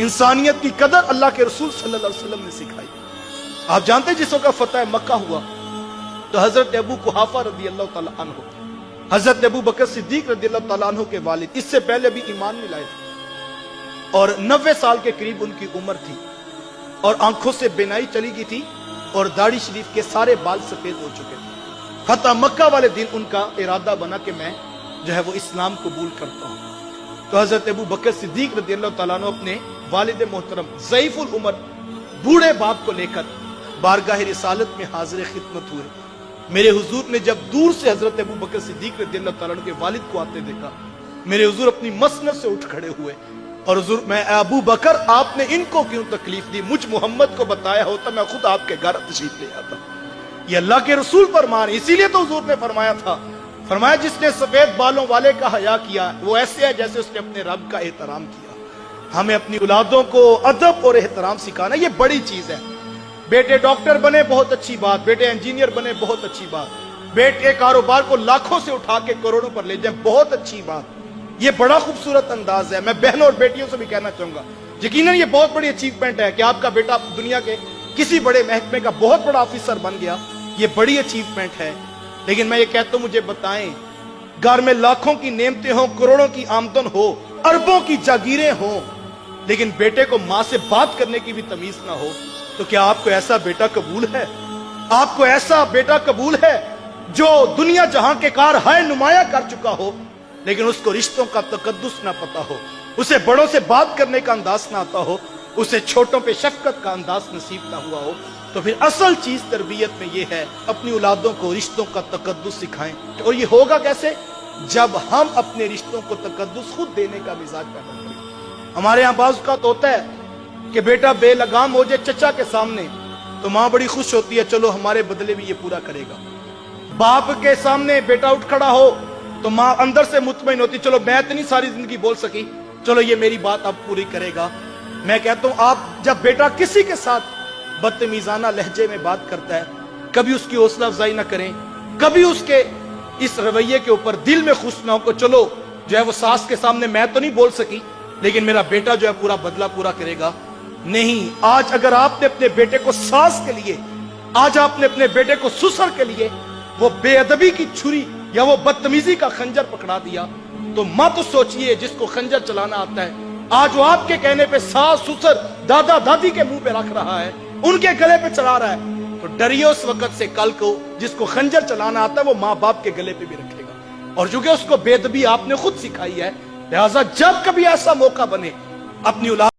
इंसानियत की कदर अल्लाह के रसूल सल्लल्लाहु अलैहि वसल्लम ने सिखाई। आप जानते हैं जिस वक्त फतह मक्का हुआ तो हजरत अबू कुहाफा रदी अल्लाह तआला अन्हु, हजरत अबू बकर सिद्दीक रदी अल्लाह तआला अन्हु के वालिद, इससे पहले भी ईमान नहीं लाए थे और 90 साल के करीब उनकी उम्र थी और आंखों से बेनाई चली गई थी और दाढ़ी शरीफ के सारे बाल सफेद हो चुके थे। फतह मक्का वाले दिन उनका इरादा बना कि मैं जो है वो इस्लाम कबूल करता हूं। तो हजरत अबू बकर सिद्दीक रदी अल्लाह तआला अन्हु अपने वालिद मोहतरम ज़ईफुल उमर बूढ़े बाप को लेकर बारगाह रिसालत में हाजिर खिदमत हुए। मेरे हुजूर ने जब दूर से हजरत अबू बकर सिद्दीक रदी अल्लाह तआला अन्हु के वालिद को आते देखा, मेरे हुजूर अपनी मसनद से उठ खड़े हुए और हुजूर, मैं अबू बकर आपने इनको क्यों तकलीफ दी, मुझ मोहम्मद को बताया होता मैं खुद आपके घर तशरीफ ले आता। ये अल्लाह के रसूल फरमान, इसीलिए तो हुजूर ने फरमाया था, फरमाया जिसने सफेद बालों वाले का हया किया वो ऐसे है जैसे उसने अपने रब का एहतराम किया। हमें अपनी औलादों को अदब और एहतराम सिखाना ये बड़ी चीज है। बेटे डॉक्टर बने बहुत अच्छी बात, बेटे इंजीनियर बने बहुत अच्छी बात, बेटे कारोबार को लाखों से उठा के करोड़ों पर ले जाए बहुत अच्छी बात। ये बड़ा खूबसूरत अंदाज है। मैं बहनों और बेटियों से भी कहना चाहूंगा, यकीनन ये बहुत बड़ी अचीवमेंट है कि आपका बेटा दुनिया के किसी बड़े महकमे का बहुत बड़ा ऑफिसर बन गया, ये बड़ी अचीवमेंट है। लेकिन मैं ये कहता हूं, मुझे बताएं, घर में लाखों की नेमतें हो, करोड़ों की आमदन हो, अरबों की जागीरें हो, लेकिन बेटे को मां से बात करने की भी तमीज ना हो, तो क्या आपको ऐसा बेटा कबूल है? आपको ऐसा बेटा कबूल है जो दुनिया जहां के कार हाय नुमाया कर चुका हो, लेकिन उसको रिश्तों का तकद्दुस ना पता हो, उसे बड़ों से बात करने का अंदाज ना आता हो, उसे छोटों पे शफकत का अंदाज नसीब ना हुआ हो? तो फिर असल चीज तरबियत में ये है, अपनी औलादों को रिश्तों का तकद्दुस सिखाएं। और ये होगा कैसे? जब हम अपने रिश्तों को तकद्दुस खुद देने का मिजाज पैदा करें। हमारे यहाँ बाज़ औक़ात होता है कि बेटा बेलगाम हो जाए चचा के सामने तो माँ बड़ी खुश होती है, चलो हमारे बदले भी ये पूरा करेगा। बाप के सामने बेटा उठ खड़ा हो तो माँ अंदर से मुतमईन होती, चलो मैं इतनी सारी जिंदगी बोल सकी, चलो ये मेरी बात अब पूरी करेगा। मैं कहता हूं, आप जब बेटा किसी के साथ बदतमीजाना लहजे में बात करता है, कभी उसकी हौसला अफजाई ना करें, कभी उसके इस रवैये के ऊपर दिल में खुश ना हो को चलो जो है वो सास के सामने मैं तो नहीं बोल सकी लेकिन मेरा बेटा जो है पूरा बदला पूरा करेगा। नहीं, आज अगर आपने अपने बेटे को सास के लिए, आज आपने अपने बेटे को ससुर के लिए वो बेअदबी की छुरी या वो बदतमीजी का खंजर पकड़ा दिया, तो मत सोचिए जिसको खंजर चलाना आता है आज वो आपके कहने पे सास ससुर दादा दादी के मुंह पे रख रहा है, उनके गले पे चला रहा है, तो डरिए उस वक्त से कल को जिसको खंजर चलाना आता है वो माँ बाप के गले पे भी रखेगा। और चूंकि उसको बेअदबी आपने खुद सिखाई है, लिहाजा जब कभी ऐसा मौका बने अपनी औलाद